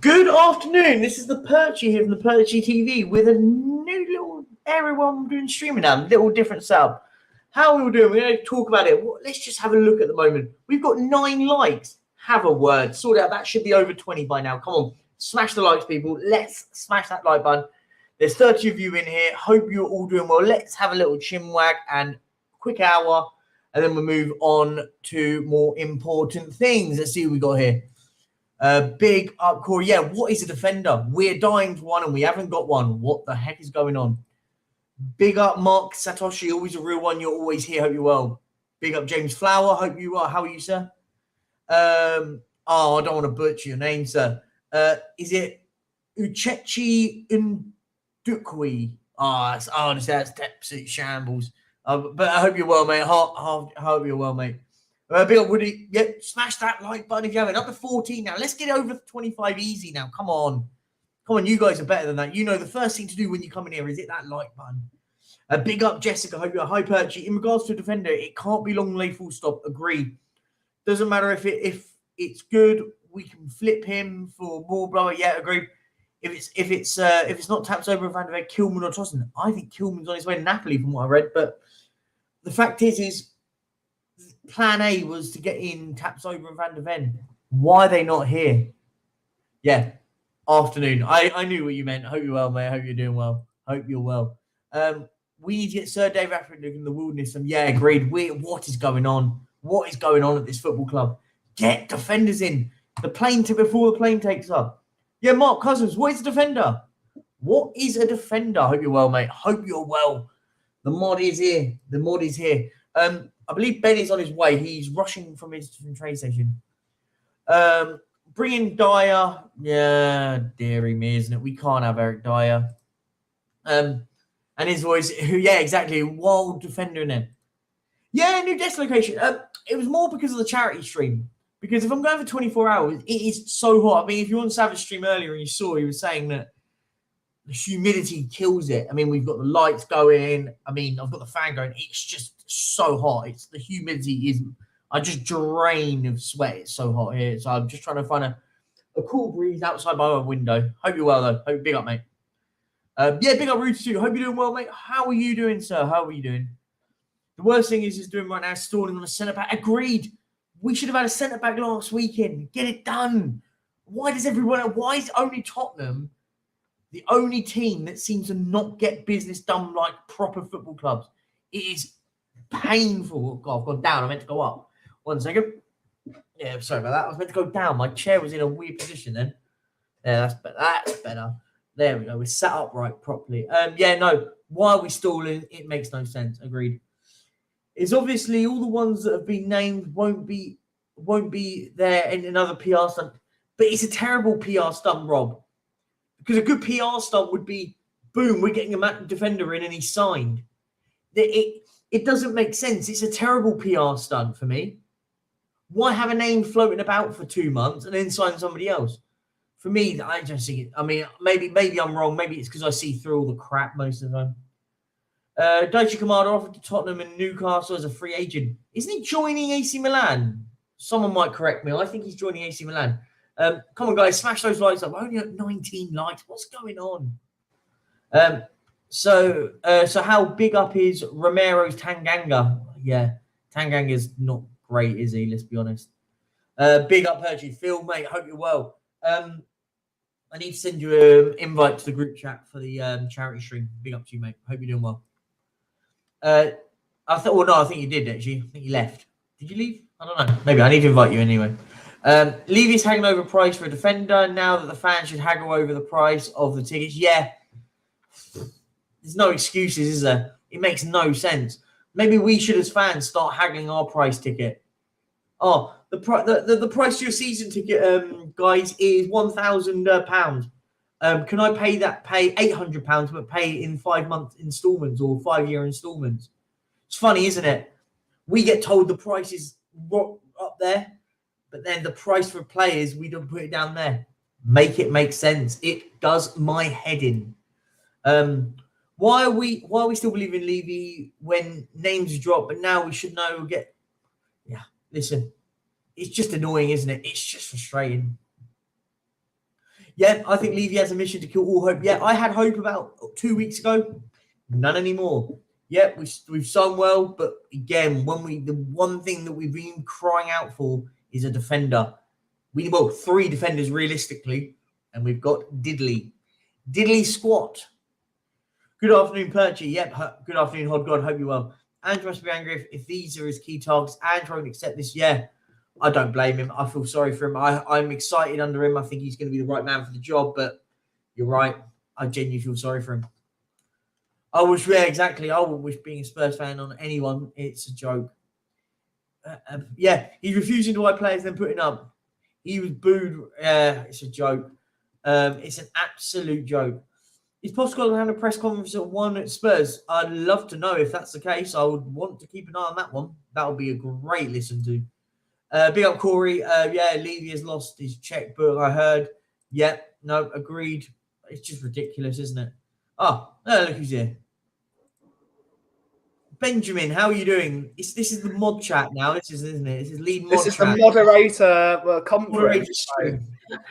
Good afternoon. This is the Perchy here from the Perchy TV with a new little area where I'm doing streaming now, little different setup. How are we all doing? We're going to talk about it. Well, let's just have a look at the moment. We've got 9 likes. Have a word. Sort it out. That should be over 20 by now. Come on. Smash the likes, people. Let's smash that like button. There's 30 of you in here. Hope you're all doing well. Let's have a little chinwag and quick hour, and then we'll move on to more important things. Let's see what we got here. Big up, Corey. Yeah, what is a defender? We're dying for one and we haven't got one. What the heck is going on? Big up, Mark Satoshi. Always a real one. You're always here. Hope you're well. Big up, James Flower. Hope you are. How are you, sir? I don't want to butcher your name, sir. Is it Uchechi Ndukwi? Honestly, that's absolute shambles. But I hope you're well, mate. I hope you're well, mate. Big up, Woody. Yeah, smash that like button if you haven't. Up to 14 now. Let's get over 25 easy now. Come on. Come on, you guys are better than that. You know the first thing to do when you come in here is hit that like button. Big up, Jessica. Hope you're high perchy. In regards to a defender, it can't be long lay full stop. Agree. Doesn't matter if it's good. We can flip him for more blower. Yeah, agree. If it's not taps over Van de Ven, Kilman or Tossen. I think Kilman's on his way to Napoli from what I read. But the fact is plan A was to get in taps over and Van de Ven. Why are they not here? Yeah. Afternoon. I knew what you meant. Hope you're well, mate. Hope you're doing well. Hope you're well. We need to get Sir Dave Africa in the wilderness. Yeah, agreed. What is going on? What is going on at this football club? Get defenders in. The plane before the plane takes up. Yeah, Mark Cousins. What is a defender? What is a defender? Hope you're well, mate. Hope you're well. The mod is here. The mod is here. I believe Ben is on his way. He's rushing from his train station. Bring in Dyer. Yeah, dearie me, isn't it? We can't have Eric Dyer. And his voice, yeah, exactly. Wild defender in it. Yeah, new desk location. It was more because of the charity stream. Because if I'm going for 24 hours, it is so hot. I mean, if you want Savage stream earlier and you saw, he was saying that the humidity kills it. I mean, we've got the lights going. I mean, I've got the fan going. It's just so hot. It's the humidity is. I just drain of sweat. It's so hot here. So I'm just trying to find a cool breeze outside my window. Hope you're well though. Hope big up, mate. Yeah, big up, Rudy too. Hope you're doing well, mate. How are you doing, sir? How are you doing? The worst thing is doing right now is stalling on a centre back. Agreed. We should have had a centre back last weekend. Get it done. Why is only Tottenham the only team that seems to not get business done like proper football clubs? It is painful. Oh, God, I've gone down. I meant to go up. 1 second. Yeah, sorry about that. I was meant to go down. My chair was in a weird position then. Yeah, that's better. That's better. There we go. We're sat upright properly. Yeah, no. Why are we stalling? It makes no sense. Agreed. It's obviously all the ones that have been named won't be there in another PR stunt. But it's a terrible PR stunt, Rob. Because a good PR stunt would be, boom, we're getting a defender in and he's signed. It doesn't make sense. It's a terrible PR stunt for me. Why have a name floating about for 2 months and then sign somebody else? For me, I just see it. I mean, maybe I'm wrong. Maybe it's because I see through all the crap most of the time. Daichi Kamada offered to Tottenham and Newcastle as a free agent. Isn't he joining AC Milan? Someone might correct me. I think he's joining AC Milan. Come on, guys, smash those likes up. We're only at 19 likes. What's going on? So how big up is Romero's Tanganga? Yeah, Tanganga's not great, is he? Let's be honest. Big up, Perchy. Phil, mate, hope you're well. I need to send you an invite to the group chat for the charity stream. Big up to you, mate. Hope you're doing well. I think you did, actually. I think you left. Did you leave? I don't know. Maybe I need to invite you anyway. Levy's haggling over price for a defender now that the fans should haggle over the price of the tickets. Yeah. There's no excuses, is there? It makes no sense. Maybe we should, as fans, start haggling our price ticket. Oh, the price of your season ticket, guys, is £1,000. Can I pay £800, but pay it in 5-month instalments or 5-year instalments? It's funny, isn't it? We get told the price is up there, but then the price for players, we don't put it down there. Make it make sense. It does my head in. Why are we still believing Levy when names drop, but now we should know listen, it's just annoying, isn't it? It's just frustrating. Yeah, I think Levy has a mission to kill all hope. Yeah, I had hope about 2 weeks ago. None anymore. Yeah, we've done well, but again, the one thing that we've been crying out for is a defender. We need 3 defenders realistically, and we've got Diddley squat. Good afternoon, Perchy. Yep. Good afternoon, Hod God. Hope you're well. Andrew must be angry if these are his key targets. Andrew won't accept this. Yeah, I don't blame him. I feel sorry for him. I'm excited under him. I think he's going to be the right man for the job, but you're right. I genuinely feel sorry for him. I exactly. I wouldn't wish being a Spurs fan on anyone. It's a joke. Yeah, he's refusing to buy players, then putting up. He was booed. It's a joke. It's an absolute joke. Is Pascal having a press conference at 1 at Spurs? I'd love to know if that's the case. I would want to keep an eye on that one. That would be a great listen to. Big up Corey. Yeah, Levy has lost his checkbook, I heard. Yeah, no, agreed. It's just ridiculous, isn't it? Oh, no, look who's here. Benjamin, how are you doing? This is the mod chat now. Isn't it? This is lead mod chat. This is the moderator conference.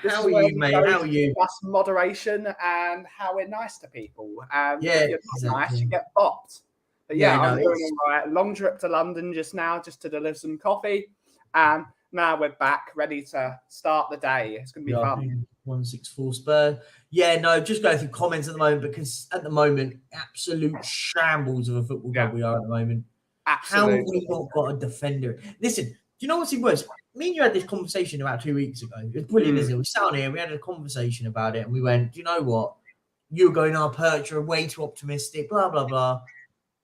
How are you, mate? How are you? That's moderation and how we're nice to people. And yeah, if you're not nice, you get bopped. But yeah, I'm doing all right. Long trip to London just now, just to deliver some coffee. And now we're back, ready to start the day. It's going to be fun. 164 Spurs. Yeah, no, just going through comments at the moment because at the moment, absolute shambles of a football club we are at the moment. Absolutely. How have we not got a defender? Listen, do you know what's even worse? Me and you had this conversation about 2 weeks ago. It was brilliant, isn't it? We sat on here, we had a conversation about it, and we went, do you know what? You're going, Perch, you're way too optimistic, blah, blah, blah.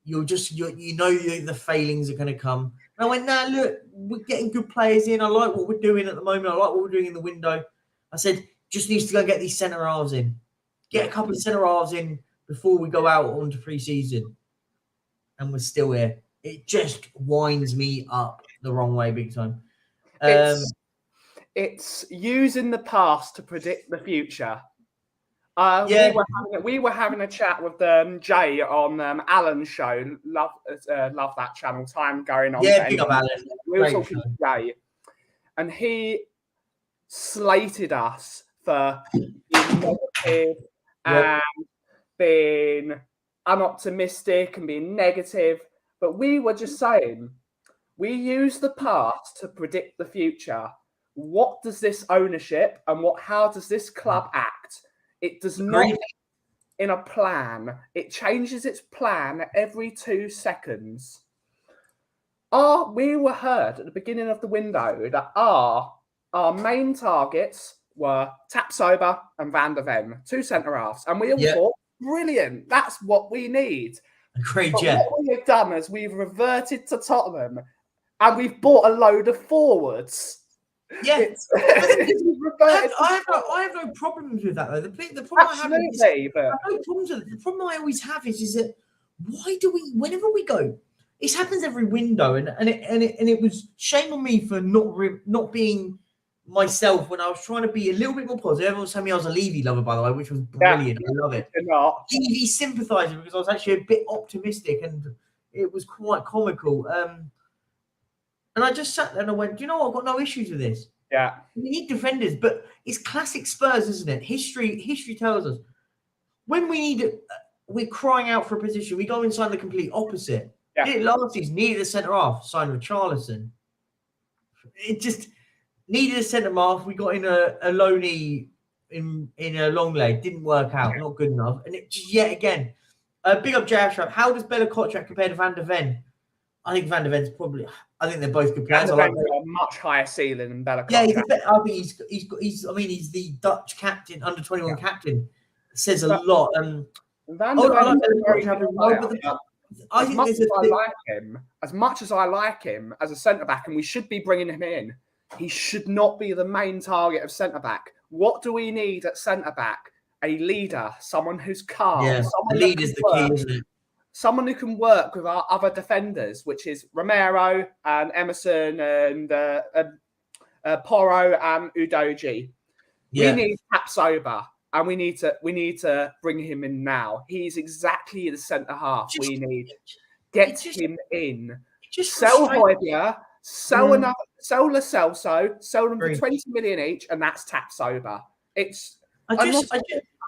You know the failings are going to come. And I went, nah, look, we're getting good players in. I like what we're doing at the moment. I like what we're doing in the window. I said, just needs to go get these centre halves in. Get a couple of centre halves in before we go out onto pre-season. And we're still here. It just winds me up the wrong way big time. It's using the past to predict the future. We were having a chat with Jay on Alan's show. Love that channel. Time going on. Yeah, big up Alan. We were talking to Jay, and he slated us for being negative and being unoptimistic and being negative. But we were just saying, we use the past to predict the future. What does this ownership and how does this club act? It does not in a plan. It changes its plan every 2 seconds. We were heard at the beginning of the window that our main targets were Tapsoba and Van de Ven, 2 centre-halves. And we all thought, brilliant, that's what we need. Great, What we have done is we've reverted to Tottenham and we've bought a load of forwards. Yeah, I have no problems with that though. The problem I have no problems with it. The problem I always have is that whenever we go, it happens every window, and it was shame on me for not being myself when I was trying to be a little bit more positive. Everyone was telling me I was a Levy lover, by the way, which was brilliant. I love it. Levy sympathiser because I was actually a bit optimistic, and it was quite comical. And I just sat there and I went, do you know what? I've got no issues with this. Yeah. We need defenders, but it's classic Spurs, isn't it? History tells us when we're crying out for a position, we go inside the complete opposite. Yeah. Did it last season, needed a centre half, signed with Richarlison. It just needed a centre half. We got in a loanee in a long leg, didn't work out, not good enough. And it just yet again, big up JF. How does Bella Kotchak compare to Van de Ven? I think Van de Ven's probably. I think they're both good players. Van de Ven got a much higher ceiling than Bella Kotchak. Yeah, I think he's the Dutch captain, under 21 captain. It says a lot. Van de Ven as much as I like him as a centre back, and we should be bringing him in, he should not be the main target of centre back. What do we need at centre back? A leader, someone who's calm. Yeah, the leader's the key, isn't it? Someone who can work with our other defenders, which is Romero and Emerson and Porro and Udoji. Yeah. We need Tapsoba, and we need to bring him in now. He's exactly the centre half we need. Get him in. Just sell Højbjerg, sell Lo Celso, sell them for 20 million each, and that's Tapsoba. It's I'm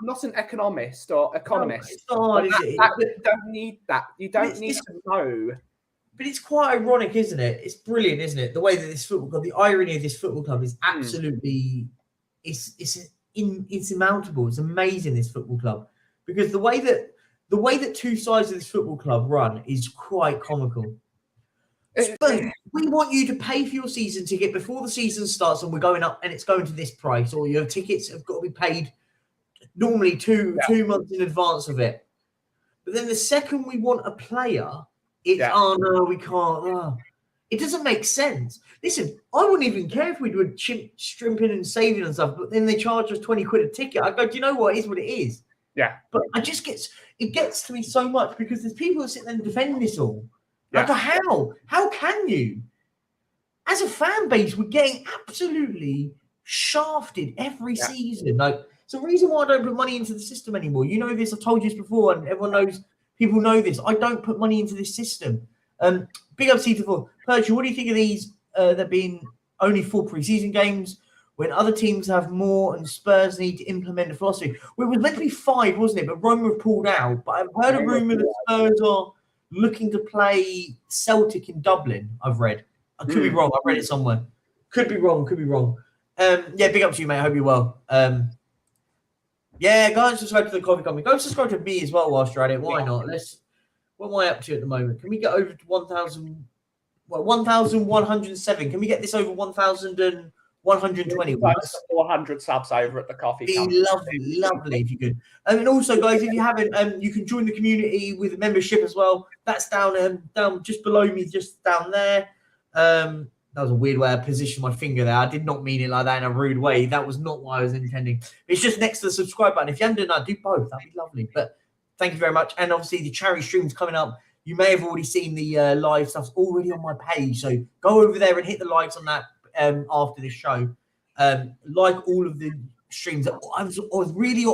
not an economist or economist. No, it's not hard, is it? You don't need that. You don't need to know. But it's quite ironic, isn't it? It's brilliant, isn't it? The way that this football club, the irony of this football club is absolutely, it's insurmountable. It's amazing, this football club, because the way that two sides of this football club run is quite comical. Spurs, we want you to pay for your season ticket before the season starts, and we're going up, and it's going to this price, or your tickets have got to be paid normally two months in advance of it. But then the second we want a player, it's oh no, we can't. Oh. It doesn't make sense. Listen, I wouldn't even care if we were strimping and saving and stuff, but then they charge us 20 quid a ticket. I go, do you know what? It is what it is. Yeah. But it gets to me so much because there's people that sit there and defend this all. Like, how can you? As a fan base, we're getting absolutely shafted every season. Like, it's the reason why I don't put money into the system anymore. You know this. I've told you this before, and everyone knows. People know this. I don't put money into this system. Big up C4. Perch, what do you think of these? There being only 4 preseason games when other teams have more, and Spurs need to implement a philosophy. Well, it was meant to be 5, wasn't it? But Roma have pulled out. But I've heard a rumor that Spurs are looking to play Celtic in Dublin. I've read. I could be wrong. I read it somewhere. Could be wrong. Yeah, big up to you, mate. I hope you're well. Yeah, go and subscribe to the coffee company. Go and subscribe to me as well whilst you're at it. Why not? What am I up to at the moment? Can we get over to 1,000? Well, 1,107. Can we get this over 1,120? 400 subs over at the coffee company. Lovely if you could. And also, guys, if you haven't, you can join the community with a membership as well. That's down just below me, just down there. That was a weird way I positioned my finger there. I did not mean it like that in a rude way. That was not what I was intending. It's just next to the subscribe button. If you haven't done that, do both. That'd be lovely. But thank you very much. And obviously, the charity stream's coming up. You may have already seen the live stuff's already on my page. So go over there and hit the likes on that after this show. Like all of the streams. I was really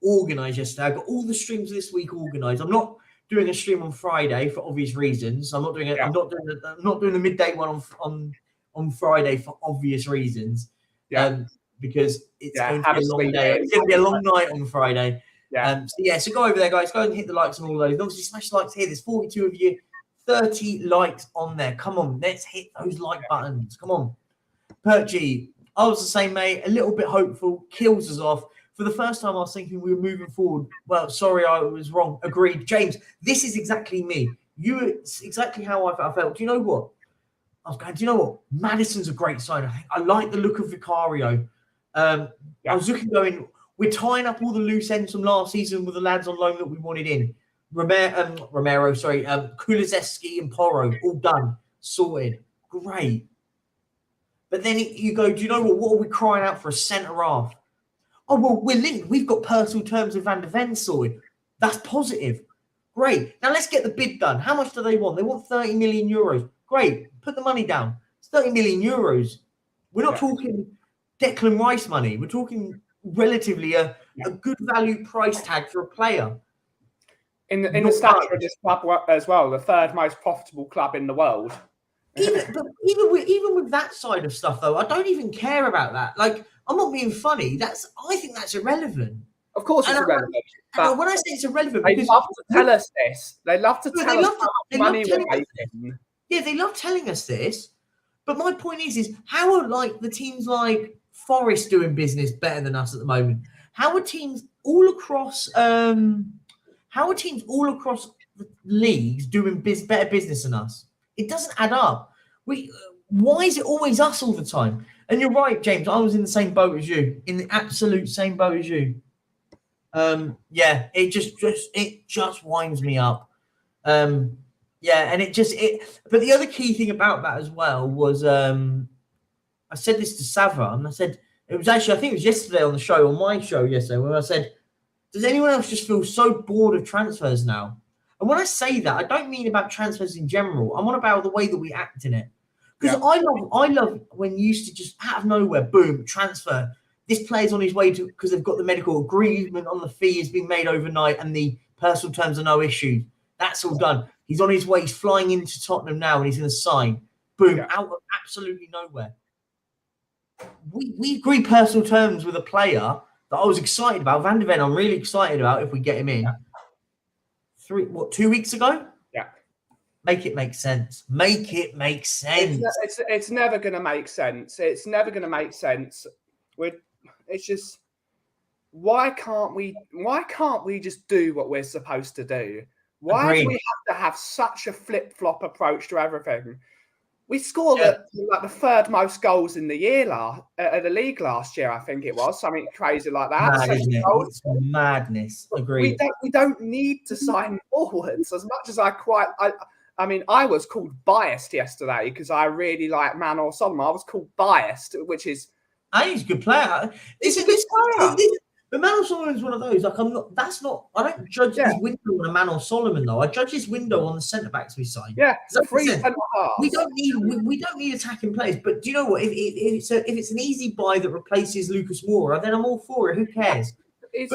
organised yesterday. I got all the streams this week organised. I'm not doing a stream on Friday for obvious reasons. I'm not doing it. I'm not doing the midday one on Friday for obvious reasons. Because it's going to be a long day. It's going to be a long night on Friday. So go over there, guys. Go and hit the likes on all those. And obviously, smash the likes here. There's 42 of you, 30 likes on there. Come on, let's hit those like buttons. Come on, Perchy. I was the same, mate. A little bit hopeful. Kills us off. For the first time, I was thinking we were moving forward. Well, sorry, I was wrong. Agreed. James, this is exactly me. It's exactly how I felt. Do you know what? I was going, do you know what? Madison's a great sign. I like the look of Vicario. I was looking, going, we're tying up all the loose ends from last season with the lads on loan that we wanted in. Kulizeski and Porro, all done, sorted. Great. But then you go, do you know what? What are we crying out for a centre-half? Oh, well, we're linked. We've got personal terms with Van de Ven sorted. That's positive. Great. Now let's get the bid done. How much do they want? They want 30 million euros. Great. Put the money down. It's 30 million euros. We're not talking Declan Rice money. We're talking relatively a good value price tag for a player. In the stature of this club as well, the 3rd most profitable club in the world. Even with that side of stuff, though, I don't even care about that. Like, I'm not being funny. I think that's irrelevant. Of course, it's irrelevant. But when I say it's irrelevant, they love to tell us this. They love to tell us how much money we're making. Yeah, they love telling us this. But my point is how are like the teams like Forest doing business better than us at the moment? How are teams all across? The leagues doing better business than us? It doesn't add up. Why is it always us all the time? And you're right, James. I was in the same boat as you, in the absolute same boat as you. It just winds me up. And But the other key thing about that as well was, I said this to Sava, and I said it was actually, I think it was yesterday on the show, on my show yesterday, where I said, does anyone else just feel so bored of transfers now? And when I say that, I don't mean about transfers in general. I'm on about the way that we act in it. Because I love when you used to just out of nowhere, boom, transfer. This player's on his way to, because they've got the medical agreement on the fee has been made overnight and the personal terms are no issue. That's all done. He's on his way. He's flying into Tottenham now and he's going to sign. Boom, out of absolutely nowhere. We agree personal terms with a player that I was excited about. Van de Ven, I'm really excited about if we get him in. 2 weeks ago? Yeah. Make it make sense. Make it make sense. It's never going to make sense. It's never going to make sense. It's just, why can't we just do what we're supposed to do? Why do we have to have such a flip-flop approach to everything? We scored like the third most goals in the year the league last year, I think it was, something crazy like that. Mad, isn't it? It's madness. Agreed. We don't need to sign forwards as much as I mean, I was called biased yesterday because I really like Manor Solomon. I was called biased, which is... He's a good player. He's a good player. But Manor Solomon's one of those. Like, I don't judge his window on a Manor Solomon, though. I judge his window on the centre-backs we signed. Yeah, we don't need attacking players. But do you know what? If it's an easy buy that replaces Lucas Moura, then I'm all for it. Who cares? C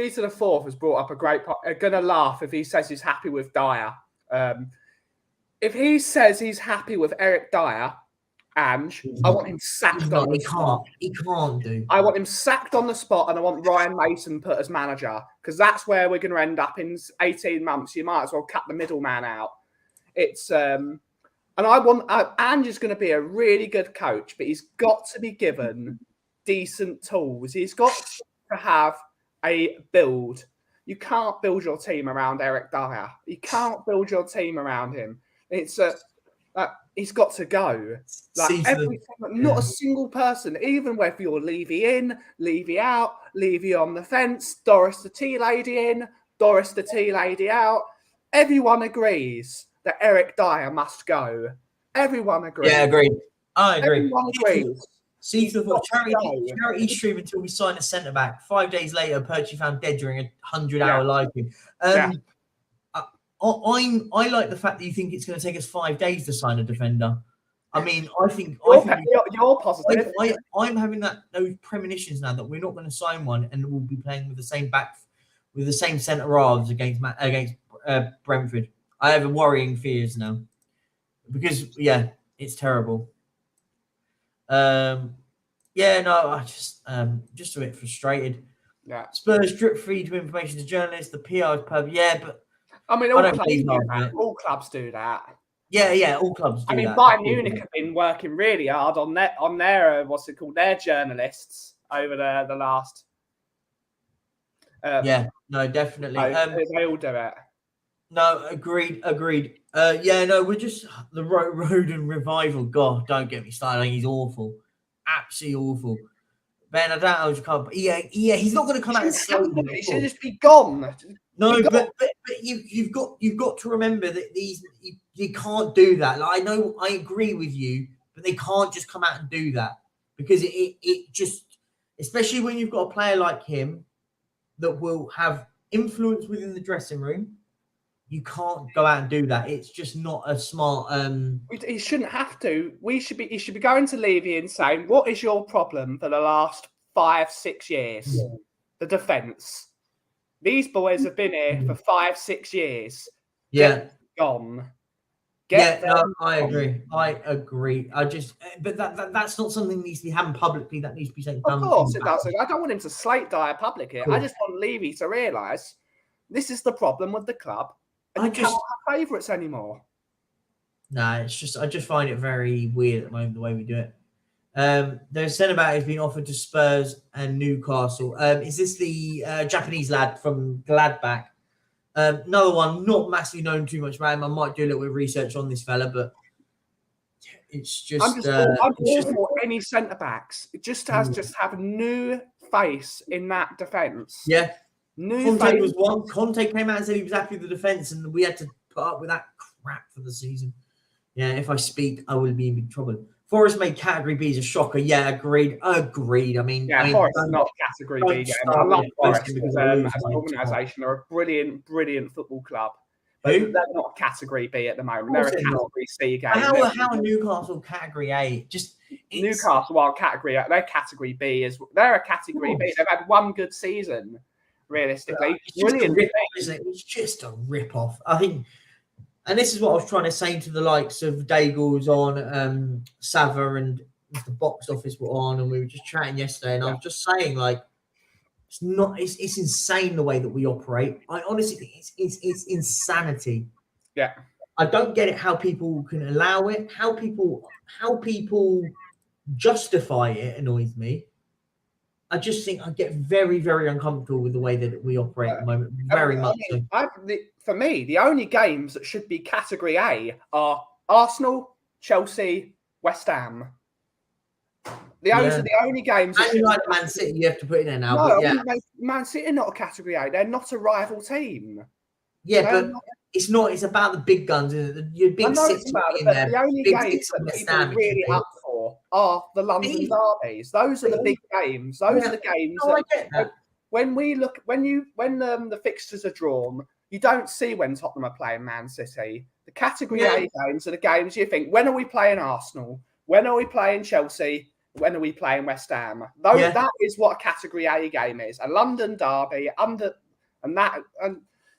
to the fourth has brought up a great point. I'm gonna laugh if he says he's happy with Dyer. If he says he's happy with Eric Dyer, Ange, I want him sacked on the spot. He can't do. I want him sacked on the spot, and I want Ryan Mason put as manager, because that's where we're going to end up in 18 months. You might as well cut the middleman out. It's and I want Ange is going to be a really good coach, but he's got to be given decent tools. He's got to have a build. You can't build your team around Eric Dyer. You can't build your team around him. It's he's got to go. Not a single person, even whether you're Levy in, Levy out, Levy on the fence, Doris the tea lady in, Doris the tea lady out. Everyone agrees that Eric Dyer must go. Everyone agrees. Yeah, agreed. I agree. Everyone agrees. See the charity stream until we sign a centre back. 5 days later, Perchie found dead during a 100-hour live stream. I like the fact that you think it's going to take us 5 days to sign a defender. I mean, you're positive. I'm having those premonitions now that we're not going to sign one, and we'll be playing with the same centre halves against Brentford. I have worrying fears now because it's terrible. I just a bit frustrated. Yeah, Spurs drip feed to information to journalists. The PR is pub. Yeah, but. I mean, all clubs do that. Yeah, all clubs do that. I mean, Bayern Munich have been working really hard on their what's it called, their journalists over the last. Definitely. They all do it. No, agreed. We're just the Roden revival. God, don't get me started. I think he's awful, absolutely awful. Ben, I don't know how to come. He's not going to come out and say he should just be gone. No, but you've got to remember that you can't do that. Like, I know, I agree with you, but they can't just come out and do that because it just, especially when you've got a player like him that will have influence within the dressing room. You can't go out and do that. It's just not a smart. He shouldn't have to. He should be going to Levy and saying, "What is your problem for the last 5-6 years? Yeah. The defence. These boys have been here for 5-6 years. Get gone. I agree. But that's not something that needs to be happening publicly. That needs to be said. Of course it does. I don't want him to slate Dyer publicly. I just want Levy to realise this is the problem with the club. And you can't have favourites anymore. No, it's just I just find it very weird at the moment the way we do it. The centre-back has been offered to Spurs and Newcastle. Is this the Japanese lad from Gladbach? Another one, not massively known too much about him. I might do a little bit of research on this fella, but it's just... I'm all for any centre-backs. It just has have a new face in that defence. Yeah. Conte was one. Conte came out and said he was happy with the defence, and we had to put up with that crap for the season. Yeah, if I speak, I will be in big trouble. Forest made Category B as a shocker. Yeah, agreed. I mean, Forest is not Category B game. I love Forest because as an organisation, they're a brilliant football club. But they're not Category B at the moment. They're a Category C game. How are Newcastle Category A? Newcastle are Category A. They're Category B. They're a Category B. They've had one good season. Realistically, it's just a rip-off. I think And this is what I was trying to say to the likes of Daigle on, Sava and the box office were on, and we were just chatting yesterday, and I was just saying, like, it's insane the way that we operate. I honestly think it's insanity. Yeah. I don't get it how people can allow it, how people justify it annoys me. I just think I get very, very uncomfortable with the way that we operate at the moment. Very much so. For me, the only games that should be Category A are Arsenal, Chelsea, West Ham. Those are the only games. And like Man City, you have to put in there now. No, but yeah. Man City are not a Category A. They're not a rival team. Yeah, but it's not. It's about the big guns. Your big six in there. The only games that people are really up for are the London derbies. Those are the big games. Those are the games. I get that. When the fixtures are drawn, you don't see when Tottenham are playing Man City. The Category A games are the games you think, when are we playing Arsenal? When are we playing Chelsea? When are we playing West Ham? That is what a Category A game is. A London derby, and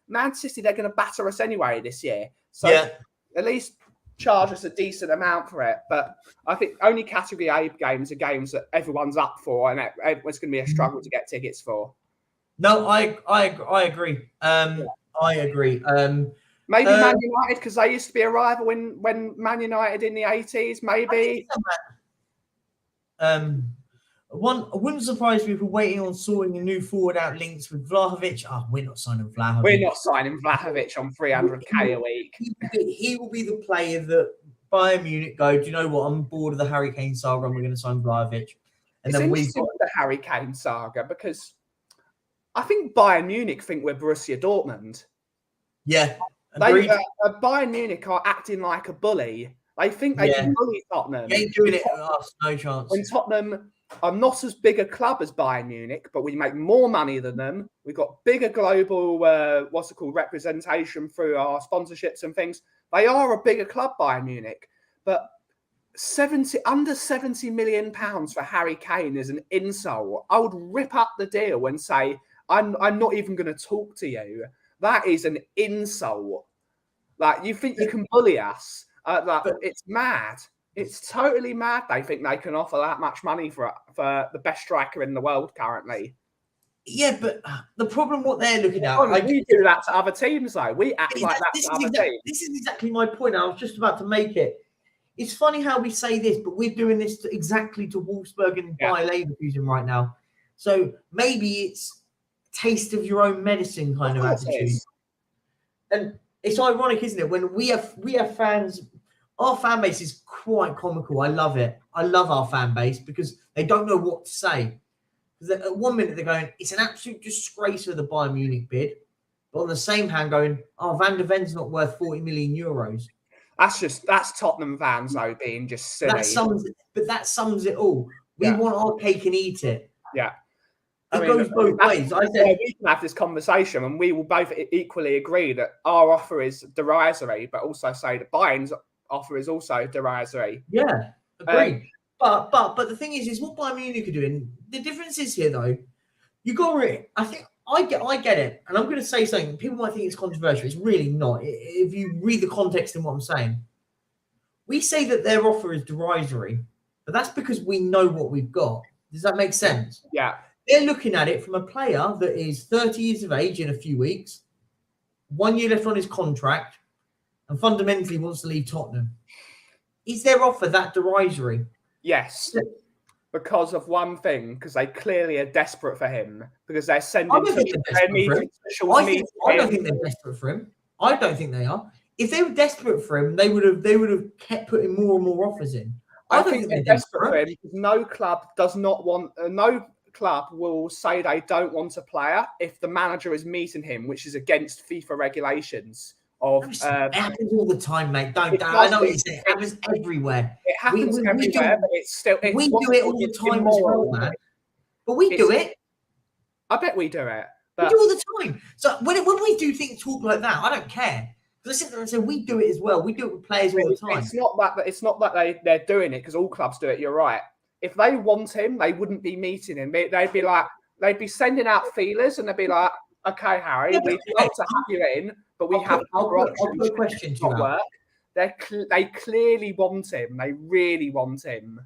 Man City, they're going to batter us anyway this year. So at least charge us a decent amount for it. But I think only Category A games are games that everyone's up for, and it's going to be a struggle to get tickets for. No, I agree. I agree. Maybe Man United, because they used to be a rival when Man United in the 80s, maybe. It wouldn't surprise me if we're waiting on sorting a new forward out links with Vlahovic. Oh, we're not signing Vlahovic. We're not signing Vlahovic on 300k a week. He will be the player that Bayern Munich go, do you know what? I'm bored of the Harry Kane saga and we're going to sign Vlahovic. And it's interesting with the Harry Kane saga because I think Bayern Munich think we're Borussia Dortmund. Yeah. Bayern Munich are acting like a bully. They think they can bully Tottenham. They ain't doing it for us, no chance. When Tottenham are not as big a club as Bayern Munich, but we make more money than them. We've got bigger global, representation through our sponsorships and things. They are a bigger club, Bayern Munich. But under £70 million for Harry Kane is an insult. I would rip up the deal and say, I'm not even going to talk to you. That is an insult. Like, you think you can bully us? It's mad. It's totally mad. They think they can offer that much money for the best striker in the world currently. Yeah, but the problem, what they're looking at, we do that to other teams, though. We act like that to other teams. This is exactly my point. I was just about to make it. It's funny how we say this, but we're doing this exactly to Wolfsburg and Bayer Leverkusen right now. So maybe it's taste of your own medicine kind of attitude. And it's ironic, isn't it? When we have fans, our fan base is quite comical. I love it. I love our fan base because they don't know what to say. Because at one minute they're going, it's an absolute disgrace for the Bayern Munich bid. But on the same hand going, oh, Van de Ven's not worth 40 million euros. That's Tottenham fans, though, being just silly. That sums it all. We want our cake and eat it. Yeah. It goes both ways. I said we can have this conversation and we will both equally agree that our offer is derisory, but also say that Bayern's offer is also derisory. Yeah, agreed. But the thing is what Bayern Munich are doing. The difference is here, though. You got to. I think I get it, and I'm going to say something. People might think it's controversial. It's really not. If you read the context in what I'm saying, we say that their offer is derisory, but that's because we know what we've got. Does that make sense? Yeah. They're looking at it from a player that is 30 years of age in a few weeks, 1 year left on his contract, and fundamentally wants to leave Tottenham. Is their offer that derisory? Yes. Because of one thing, because they clearly are desperate for him, because they're sending their media. I don't think they're desperate for him. I don't think they are. If they were desperate for him, they would have kept putting more and more offers in. I think they're desperate for him because no club does not want no club will say they don't want a player if the manager is meeting him, which is against FIFA regulations. It happens all the time, mate. I know what you're saying. It happens everywhere. It happens everywhere, but it's still. We do it all the time as well, man. But we do it. I bet we do it. We do all the time. So when we do talk like that, I don't care. Because I sit there and say we do it as well. We do it with players all the time. It's not that they're doing it because all clubs do it. You're right. If they want him, they wouldn't be meeting him. They'd be sending out feelers and they'd be like, okay, Harry, Yeah, we'd love to have you in, but we have other I'll options. put a question to you. Not work. They clearly want him. They really want him.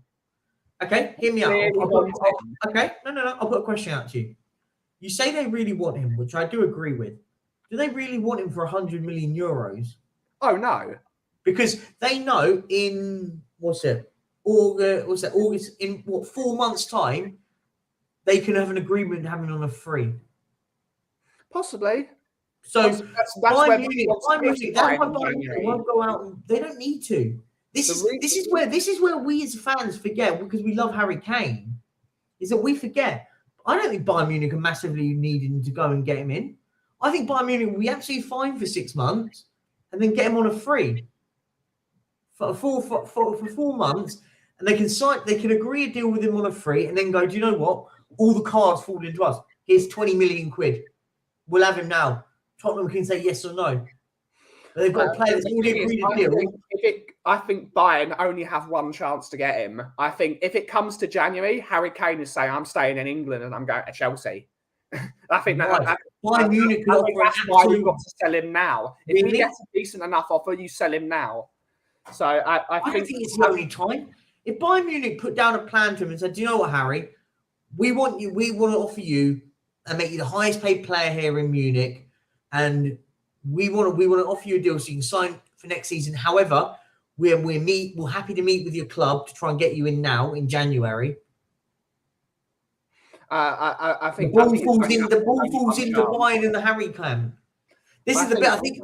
Okay, hear me out. Clearly want him. Okay, no. I'll put a question out to you. You say they really want him, which I do agree with. Do they really want him for 100 million euros? Oh no, because they know in August in 4 months' time, they can have an agreement having on a free. Possibly. So that's Bayern Munich, that's why Bayern Munich won't go out. They don't need to. This is where we as fans forget, because we love Harry Kane, is that we forget. I don't think Bayern Munich are massively needing to go and get him in. I think Bayern Munich will be absolutely fine for 6 months and then get him on a free for 4 months, and they can agree a deal with him on a free, and then go, do you know what? All the cards fall into us. Here's 20 million quid. We'll have him now. Tottenham can say yes or no. But they've got a player that's already agreed a deal. I think Bayern only have one chance to get him. I think if it comes to January, Harry Kane is saying, I'm staying in England and I'm going to Chelsea. I think Bayern Munich that's why you've got to sell him now. If he gets a decent enough offer, you sell him now. So I think it's the only time. If Bayern Munich put down a plan to him and said, do you know what, Harry? We want to offer you and make you the highest paid player here in Munich, and we want to offer you a deal so you can sign for next season. However, we're happy to meet with your club to try and get you in now in January. I think the ball falls into Bayern and the Harry plan. This is the bit I think.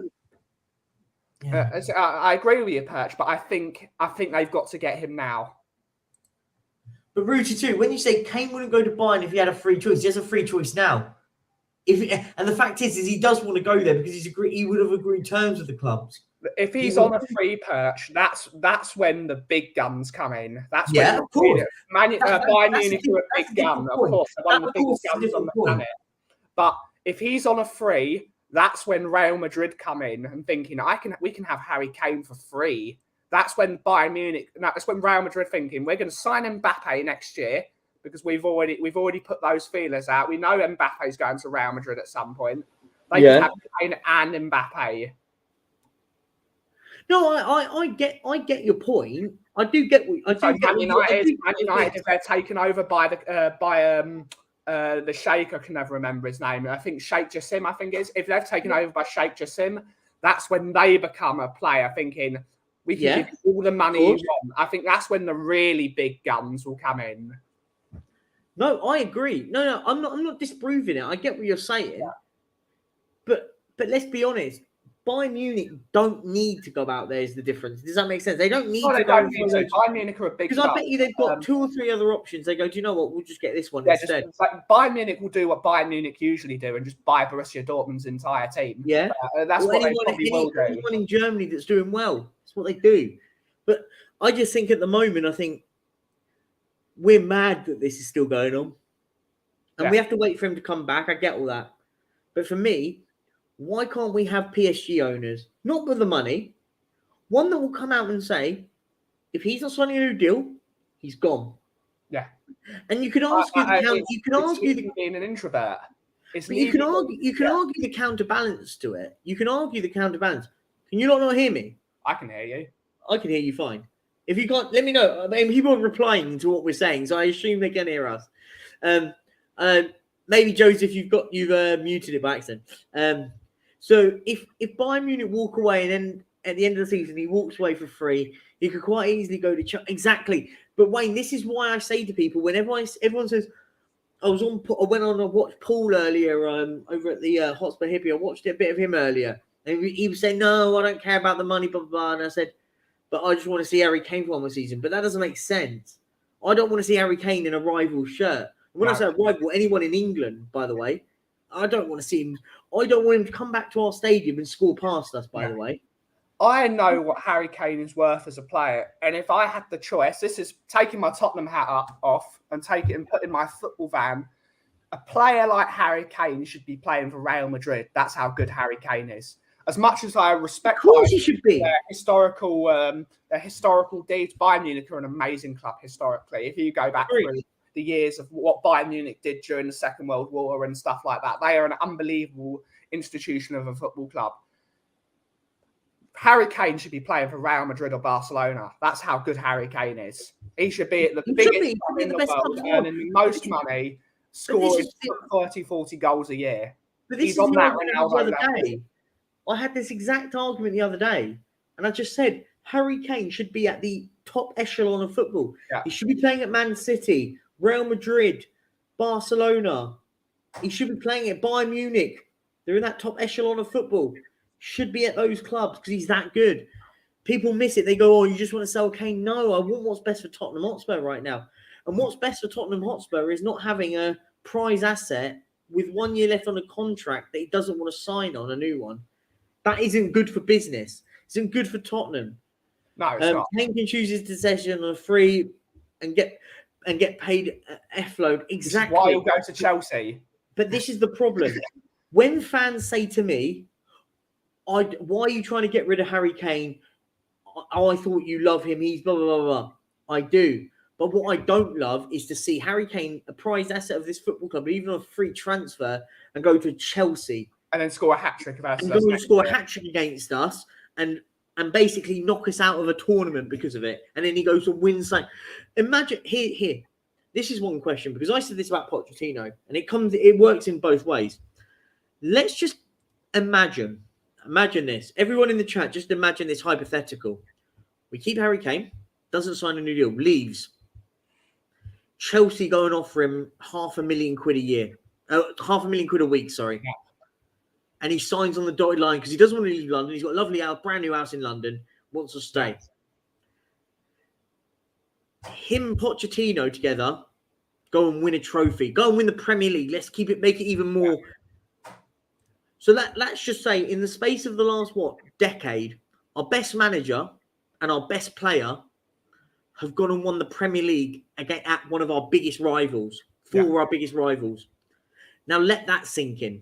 Yeah. I agree with you, Perch, but I think they've got to get him now. But Ruchi too, when you say Kane wouldn't go to Bayern if he had a free choice, he has a free choice now. And the fact is he does want to go there because he would have agreed terms with the clubs. If he's on a free, Perch, that's when the big guns come in. That's when of course. Bayern Munich are a big gun, of course. They're one of the biggest guns on the planet. But if he's on a free, that's when Real Madrid come in and thinking we can have Harry Kane for free. That's when Bayern Munich. That's when Real Madrid thinking we're going to sign Mbappe next year because we've already put those feelers out. We know Mbappe's going to Real Madrid at some point. They can have Kane and Mbappe. No, I get your point. I do get what Man United, if they're taken over by the Sheikh, I can never remember his name. I think Sheikh Jassim, if they've taken over by Sheikh Jassim, that's when they become a player thinking we can give you all the money you want. I think that's when the really big guns will come in. No, I agree. No, I'm not disproving it. I get what you're saying. Yeah. But let's be honest. Bayern Munich don't need to go out there is the difference. Does that make sense? They don't need to go. Bayern Munich are a big. Because I bet you they've got 2 or 3 other options. They go, do you know what? We'll just get this one instead. Bayern Munich will do what Bayern Munich usually do and just buy Borussia Dortmund's entire team. Yeah, that's what they probably will do. Anyone in Germany that's doing well, that's what they do. But I just think at the moment, I think we're mad that this is still going on, and we have to wait for him to come back. I get all that, but for me. Why can't we have PSG owners, not with the money, one that will come out and say, if he's not signing a new deal, he's gone. Yeah, and you can argue being an introvert. You can argue the counterbalance to it. You can argue the counterbalance. Can you not hear me? I can hear you. I can hear you fine. If you can't, let me know. I mean, people are replying to what we're saying, so I assume they can hear us. Maybe Joseph, you've muted it by accident. So if Bayern Munich walk away and then at the end of the season he walks away for free, he could quite easily go to exactly. But Wayne, this is why I say to people whenever everyone says I went on and watched Paul earlier over at the Hotspur Hippie. I watched a bit of him earlier, and he was saying, "No, I don't care about the money, blah blah blah." And I said, "But I just want to see Harry Kane for one more season." But that doesn't make sense. I don't want to see Harry Kane in a rival shirt. When I say rival, anyone in England, by the way. I don't want to see him. I don't want him to come back to our stadium and score past us, by the way. I know what Harry Kane is worth as a player. And if I had the choice, this is taking my Tottenham hat off and take it and put in my football van. A player like Harry Kane should be playing for Real Madrid. That's how good Harry Kane is. As much as I respect he should be. Their historical deeds, Bayern Munich are an amazing club historically. If you go back through the years of what Bayern Munich did during the Second World War and stuff like that. They are an unbelievable institution of a football club. Harry Kane should be playing for Real Madrid or Barcelona. That's how good Harry Kane is. He should be at the biggest club in the world, earning the most money, scoring 30, 40 goals a year. But this is the argument the other day. I had this exact argument the other day, and I just said Harry Kane should be at the top echelon of football. Yeah. He should be playing at Man City, Real Madrid, Barcelona. He should be playing at Bayern Munich. They're in that top echelon of football. Should be at those clubs because he's that good. People miss it. They go, oh, you just want to sell Kane? No, I want what's best for Tottenham Hotspur right now. And what's best for Tottenham Hotspur is not having a prize asset with 1 year left on a contract that he doesn't want to sign on a new one. That isn't good for business. It isn't good for Tottenham. No, it's not. Kane can choose his decision on a free and get paid F-load. Exactly. Why he'll go to Chelsea. But this is the problem. When fans say to me, why are you trying to get rid of Harry Kane? Oh, I thought you love him. He's blah, blah, blah, blah. I do. But what I don't love is to see Harry Kane, a prized asset of this football club, even on a free transfer, and go to Chelsea. And then score a hat-trick against us. And go and score a hat-trick against us and basically knock us out of a tournament because of it. And then he goes and wins. Like, imagine, here. This is one question, because I said this about Pochettino, and it works in both ways. Let's just imagine this. Everyone in the chat, just imagine this hypothetical. We keep Harry Kane, doesn't sign a new deal, leaves. Chelsea go and offer him £500,000 a year. £500,000 a week, sorry. Yeah. And he signs on the dotted line because he doesn't want to leave London. He's got a lovely house, brand new house in London, wants to stay. Him and Pochettino together go and win a trophy. Go and win the Premier League. Let's make it even more. Yeah. So let's just say in the space of the last, decade, our best manager and our best player have gone and won the Premier League again at one of our biggest rivals, our biggest rivals. Now let that sink in.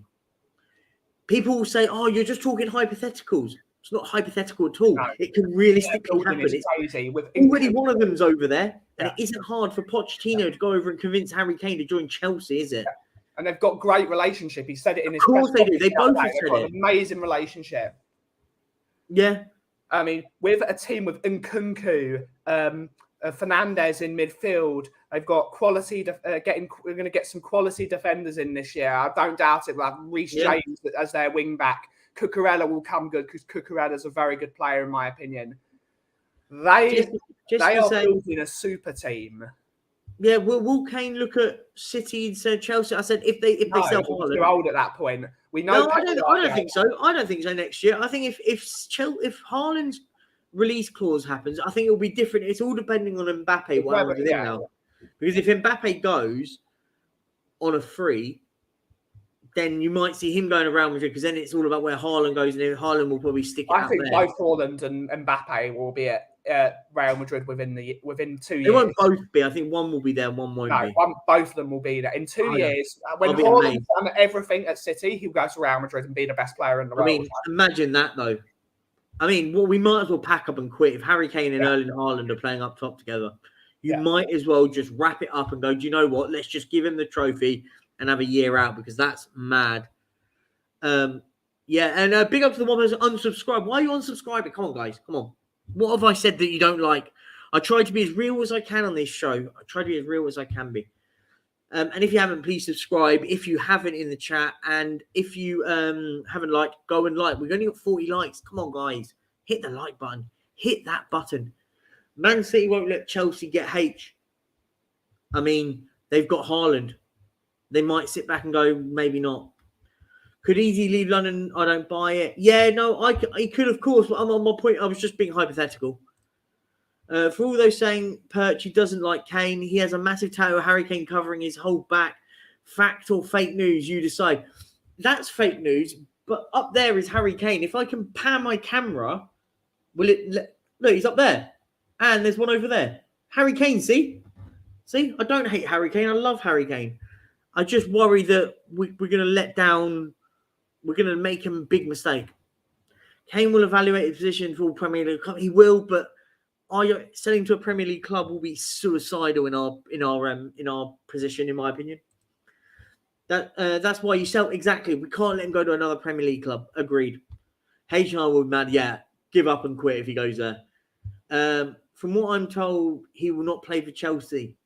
People will say, oh, you're just talking hypotheticals. It's not hypothetical at all. No. It can realistically happen. It's crazy. Already one of them's over there, and it isn't hard for Pochettino to go over and convince Harry Kane to join Chelsea, is it? Yeah. And they've got great relationship. He said it in his. Of course they do. They both have said it. An amazing relationship. Yeah. I mean, with a team with Nkunku, Fernandez in midfield, they've got quality. We're going to get some quality defenders in this year. I don't doubt it. We'll have Reece James as their wing back. Cucurella will come good because Cucurella's a very good player in my opinion. They are building a super team. Yeah, will Kane look at City instead of Chelsea? I said if they sell Haaland, too old at that point. We know. No, I don't think so. I don't think so next year. I think if Haaland's release clause happens, I think it'll be different. It's all depending on Mbappe. What happens with him now? Because if Mbappe goes on a free, then you might see him going around Madrid. Because then it's all about where Haaland goes, and then Haaland will probably stick it out there. I think both Haaland and Mbappe will be at Real Madrid within 2 years. They won't both be. I think one will be there, and one won't be. Both of them will be there in 2 years. When Haaland's done everything at City, he'll go to Real Madrid and be the best player in the world. I mean, imagine that though. I mean, we might as well pack up and quit if Harry Kane and Erling Haaland are playing up top together. You might as well just wrap it up and go, do you know what? Let's just give him the trophy and have a year out because that's mad. And big up to the one who's unsubscribed. Why are you unsubscribing? Come on, guys. Come on. What have I said that you don't like? I try to be as real as I can on this show. I try to be as real as I can be. And if you haven't, please subscribe. If you haven't in the chat, and if you haven't liked, go and like. We've only got 40 likes. Come on, guys. Hit the like button. Hit that button. Man City won't let Chelsea get H. I mean, they've got Haaland. They might sit back and go, maybe not. Could easily leave London. I don't buy it. Yeah, no, I could, of course. But on my point, I was just being hypothetical. For all those saying Perchy doesn't like Kane, he has a massive tattoo of Harry Kane covering his whole back. Fact or fake news, you decide. That's fake news, but up there is Harry Kane. If I can pan my camera, will it... Look, he's up there. And there's one over there. Harry Kane, see? See? I don't hate Harry Kane. I love Harry Kane. I just worry that we're going to let down... We're going to make him a big mistake. Kane will evaluate his position for Premier League Cup. He will, but selling to a Premier League club will be suicidal in our position, in my opinion. That's why you sell. Exactly. We can't let him go to another Premier League club. Agreed. HR would mad. Yeah, give up and quit if he goes there. From what I'm told, he will not play for Chelsea.